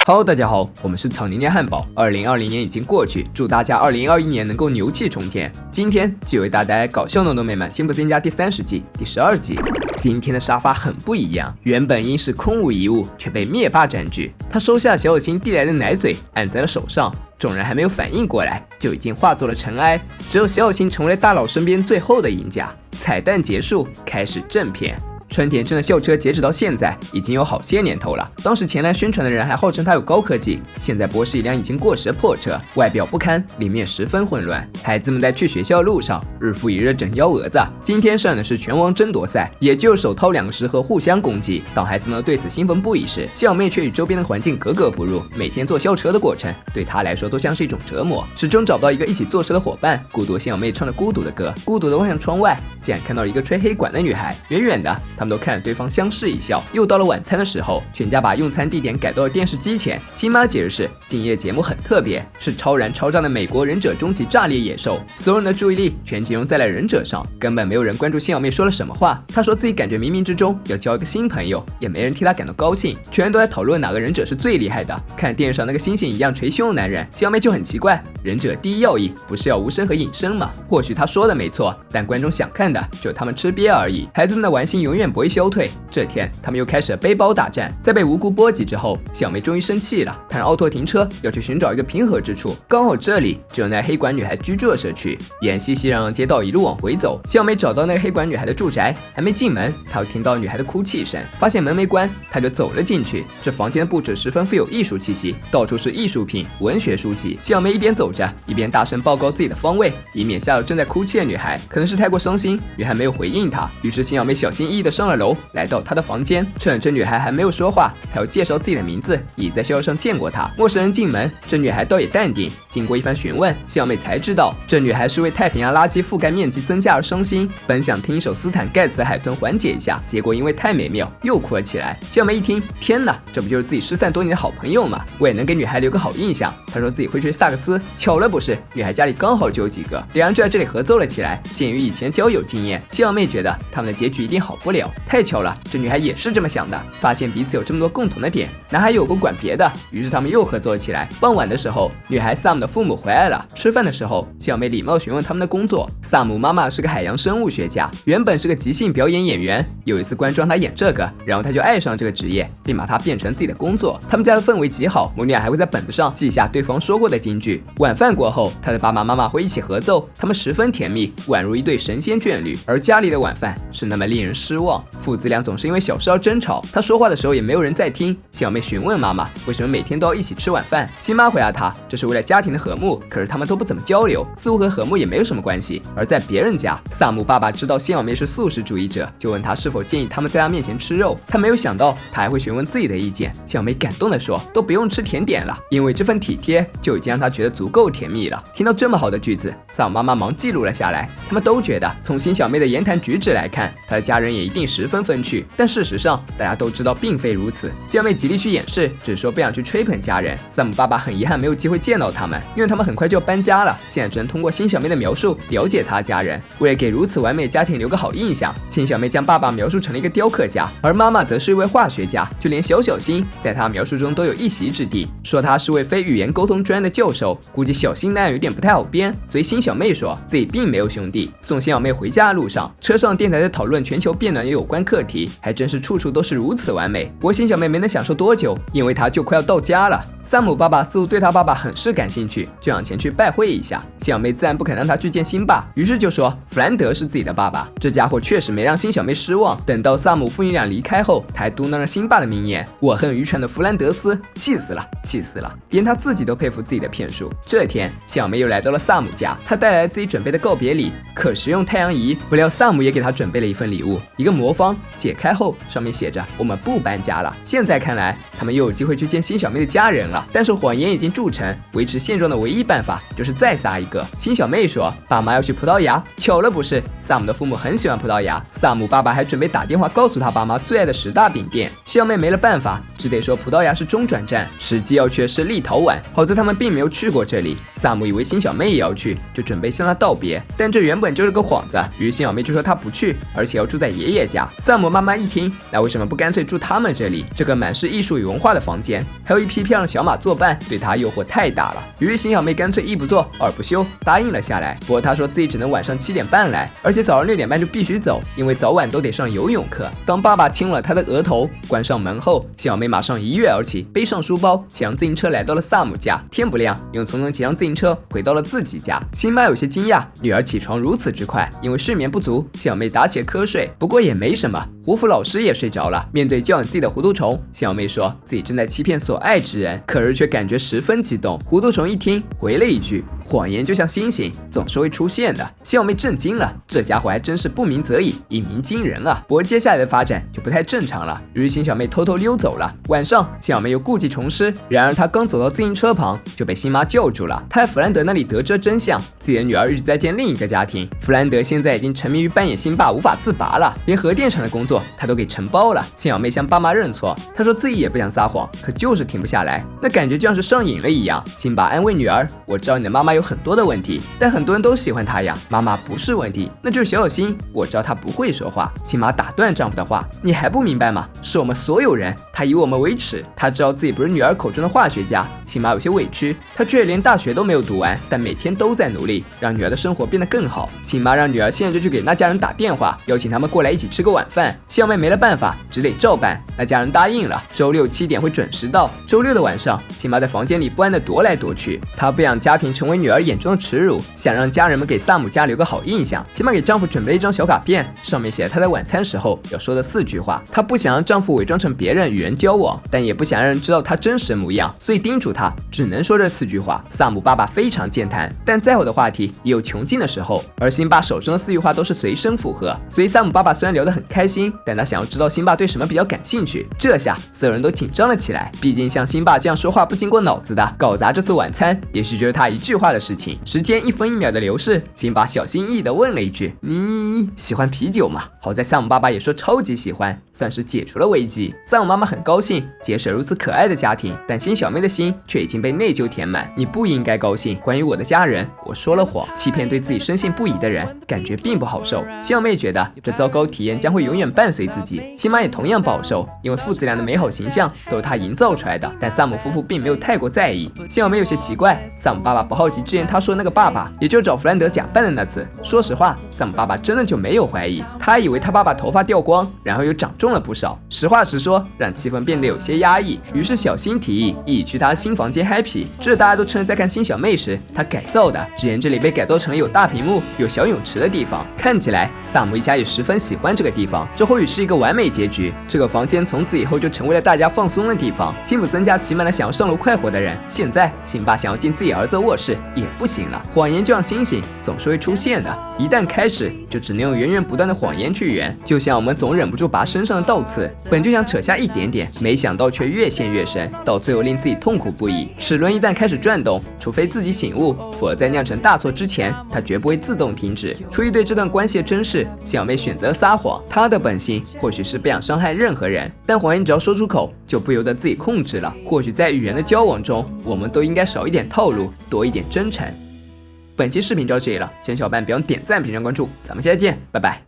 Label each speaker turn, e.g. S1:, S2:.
S1: Hello， 大家好，我们是草泥捏汉堡。2020年已经过去，祝大家2021年能够牛气冲天。今天就为大家带来搞笑农美们新不增加第30季第12集。今天的沙发很不一样，原本应是空无一物，却被灭霸占据。他收下小新递来的奶嘴，按在了手上。众人还没有反应过来，就已经化作了尘埃。只有小新成为了大佬身边最后的赢家。彩蛋结束，开始正片。春田镇的校车截止到现在已经有好些年头了，当时前来宣传的人还号称它有高科技，现在博是一辆已经过时的破车，外表不堪，里面十分混乱。孩子们在去学校路上日复一日整幺蛾子。今天上的是拳王争夺赛，也就是手掏2个石盒互相攻击。当孩子们对此兴奋不已时，小妹却与周边的环境格格不入，每天坐校车的过程对她来说都像是一种折磨，始终找不到一个一起做事的伙伴。孤独小妹唱着孤独的歌，孤独的望向窗外，竟然看到了一个吹黑管的女孩，远远的他们都看着对方相视一笑。又到了晚餐的时候，全家把用餐地点改到了电视机前。新妈解释是今夜节目很特别，是超燃超炸的美国忍者终极炸裂野兽。所有人的注意力全集中在了忍者上，根本没有人关注新小妹说了什么话。她说自己感觉冥冥之中要交一个新朋友，也没人替她感到高兴，全人都在讨论哪个忍者是最厉害的。看电视上那个星星一样捶胸的男人，新小妹就很奇怪，忍者第一要义不是要无声和隐身吗？或许她说的没错，但观众想看的就是他们吃瘪而已。孩子们的玩心永远不会消退。这天，他们又开始了背包大战。在被无辜波及之后，小妹终于生气了，她让奥拓停车，要去寻找一个平和之处。刚好这里只有那黑管女孩居住的社区，沿熙熙攘攘街道一路往回走。小妹找到那个黑管女孩的住宅，还没进门，她又听到女孩的哭泣声，发现门没关，她就走了进去。这房间的布置十分富有艺术气息，到处是艺术品、文学书籍。小妹一边走着，一边大声报告自己的方位，以免吓到正在哭泣的女孩。可能是太过伤心，女孩没有回应她，于是新小妹小心翼翼地上了楼，来到她的房间。趁这女孩还没有说话，她要介绍自己的名字，已在校上见过她。陌生人进门，这女孩倒也淡定。经过一番询问，小妹才知道这女孩是为太平洋垃圾覆盖面积增加而伤心，本想听一首斯坦盖茨的海豚缓解一下，结果因为太美妙又哭了起来。小妹一听，天哪，这不就是自己失散多年的好朋友吗？我也能给女孩留个好印象。她说自己会吹萨克斯，巧了不是？女孩家里刚好就有几个，两人就在这里合奏了起来。鉴于以前交友经验，小妹觉得他们的结局一定好不了。太巧了，这女孩也是这么想的，发现彼此有这么多共同的点，男孩有过管别的，于是他们又合作了起来。傍晚的时候，女孩萨姆的父母回来了，吃饭的时候，小妹礼貌询问他们的工作。萨姆妈妈是个海洋生物学家，原本是个即兴表演演员，有一次观众让她演这个，然后她就爱上这个职业，并把它变成自己的工作。他们家的氛围极好，母女俩还会在本子上记下对方说过的金句。晚饭过后，她的爸爸妈妈会一起合奏，他们十分甜蜜，宛如一对神仙眷侣。而家里的晚饭是那么令人失望，父子俩总是因为小事而争吵，她说话的时候也没有人在听。小妹询问妈妈为什么每天都要一起吃晚饭，新妈回答她这是为了家庭的和睦，可是他们都不怎么交流，似乎和和睦也没有什么关系。而在别人家，萨姆爸爸知道新小妹是素食主义者，就问她是否建议他们在她面前吃肉。他没有想到她还会询问自己的意见。小妹感动地说都不用吃甜点了，因为这份体贴就已经让她觉得足够甜蜜了。听到这么好的句子，萨姆妈妈忙记录了下来。他们都觉得从新小妹的言谈举止来看，她的家人也一定十分风趣，但事实上大家都知道并非如此。新小妹极力去掩饰，只是说不想去吹捧家人。萨姆爸爸很遗憾没有机会见到他们，因为他们很快就要搬家了，现在只能通过新小妹的描述了解她家人。为了给如此完美的家庭留个好印象，新小妹将爸爸描述成了一个雕刻家，而妈妈则是一位化学家，就连小新在她描述中都有一席之地，说她是位非语言沟通专业的教授。估计小新那样有点不太好编，所以新小妹说自己并没有兄弟。送新小妹回家的路上，车上电台在讨论全球变暖有关课题，还真是处处都是如此完美。不过新小妹没能享受多久，因为她就快要到家了。萨姆爸爸似乎对他爸爸很是感兴趣，就想前去拜会一下。新小妹自然不肯让他去见新爸，于是就说弗兰德是自己的爸爸。这家伙确实没让新小妹失望。等到萨姆父女俩离开后，他还嘟囔了新爸的名言：我恨愚蠢的弗兰德斯，气死了，气死了，连他自己都佩服自己的骗术。这天，小妹又来到了萨姆家，她带来了自己准备的告别礼——可食用太阳仪。不料萨姆也给她准备了一份礼物，一个魔方，解开后上面写着我们不搬家了。现在看来，他们又有机会去见新小妹的家人了。但是谎言已经铸成，维持现状的唯一办法就是再撒一个。新小妹说爸妈要去葡萄牙，巧了不是？萨姆的父母很喜欢葡萄牙，萨姆爸爸还准备打电话告诉他爸妈最爱的10大饼店。小妹没了办法，只得说葡萄牙是中转站，实际要去的是立陶宛。好在他们并没有去过这里。萨姆以为新小妹也要去，就准备向她道别，但这原本就是个幌子。于是新小妹就说她不去，而且要住在爷爷家。家。萨姆妈妈一听，那为什么不干脆住他们这里？这个满是艺术与文化的房间，还有一批漂亮小马作伴，对她诱惑太大了。于是邢小妹干脆一不做二不休，答应了下来。不过她说自己只能晚上7点半来，而且早上6点半就必须走，因为早晚都得上游泳课。当爸爸亲了她的额头，关上门后，小妹马上一跃而起，背上书包，骑上自行车来到了萨姆家。天不亮，又匆匆骑上自行车回到了自己家。辛妈有些惊讶，女儿起床如此之快，因为睡眠不足，小妹打起了瞌睡。不过也没什么，胡福老师也睡着了。面对教养自己的糊涂虫，小妹说自己正在欺骗所爱之人，可是却感觉十分激动。糊涂虫一听，回了一句：谎言就像星星，总是会出现的。小妹震惊了，这家伙还真是不鸣则已，一鸣惊人啊！不过接下来的发展就不太正常了。于是辛小妹偷偷溜走了。晚上，辛小妹又故技重施，然而她刚走到自行车旁，就被辛妈救住了。她在弗兰德那里得知真相，自己的女儿一直在见另一个家庭。弗兰德现在已经沉迷于扮演辛爸，无法自拔了，连核电厂的工作他都给承包了。辛小妹向爸妈认错，她说自己也不想撒谎，可就是停不下来，那感觉就像是上瘾了一样。辛爸安慰女儿：我知道你的妈妈有很多的问题，但很多人都喜欢她呀，妈妈不是问题，那就是小心。我知道她不会说话。辛妈打断丈夫的话：你还不明白吗？是我们所有人，她以我们为耻。她知道自己不是女儿口中的化学家。辛妈有些委屈，她却连大学都没有读完，但每天都在努力让女儿的生活变得更好。辛妈让女儿现在就去给那家人打电话，邀请他们过来一起吃个晚饭。小妹没了办法，只得照办。那家人答应了，周六7点会准时到。周六的晚上，辛妈在房间里不安地踱来踱去，她不想家庭成为女儿眼中的耻辱，想让家人们给萨姆家留个好印象。辛妈给丈夫准备了一张小卡片，上面写了她在晚餐时候要说的4句话。她不想让丈夫伪装成别人与人交往，但也不想让人知道她真实的模样，所以叮嘱她只能说这4句话。萨姆爸爸非常健谈，但再好的话题也有穷尽的时候，而辛爸手中的4句话都是随声附和，所以萨姆爸爸虽然聊得很开心，但他想要知道辛爸对什么比较感兴趣。这下所有人都紧张了起来，毕竟像辛爸这样说话不经过脑子的，搞砸这次晚餐，也许就是他一句话的事情。时间1分1秒的流逝，辛爸小心翼翼地问了一句：你喜欢啤酒吗？好在萨姆爸爸也说超级喜欢，算是解除了危机。萨姆妈妈很高兴结识如此可爱的家庭，但辛小妹的心却已经被内疚填满。你不应该高兴，关于我的家人，我说了谎，欺骗对自己深信不疑的人，感觉并不好受。辛小妹觉得这糟糕体验将会永远伴随自己。辛妈也同样不好受，因为父子俩的美好形象都是她营造出来的。但萨姆夫妇并没有太过在意。辛小妹有些奇怪，萨姆爸爸不好奇之前他说那个爸爸，也就是找弗兰德假扮的那次。说实话，萨姆爸爸真的就没有怀疑，他以为他爸爸头发掉光，然后又长重了不少。实话实说，让气氛变得有些压抑。于是小辛提议一起去他的新房间 happy， 这大家都趁着在看辛小妹时他改造的。之前这里被改造成了有大屏幕、有小泳池的地方，看起来萨姆一家也十分喜欢这个地方，这或许是一个完美结局。这个房间从此以后就成为了大家放松的地方。辛普森家挤满了想要上楼快活的人，现在辛爸想要进自己儿子的卧室也不行了。谎言就像星星，总是会出现的，一旦开始就只能用源源不断的谎言去圆。就像我们总忍不住拔身上的倒刺，本就想扯下一点点，没想到却越陷越深，到最后令自己痛苦不已。齿轮一旦开始转动，除非自己醒悟，否则在酿成大错之前，它绝不会自动停止。出于对这段关系的珍视，小妹选择了撒谎。她的本性或许是不想伤害任何人，但谎言只要说出口，就不由得自己控制了。或许在与人的交往中，我们都应该少一点套路，多一点真诚。本期视频就到这里了，喜欢小伙伴别忘点赞、评论、关注，咱们下期见，拜拜。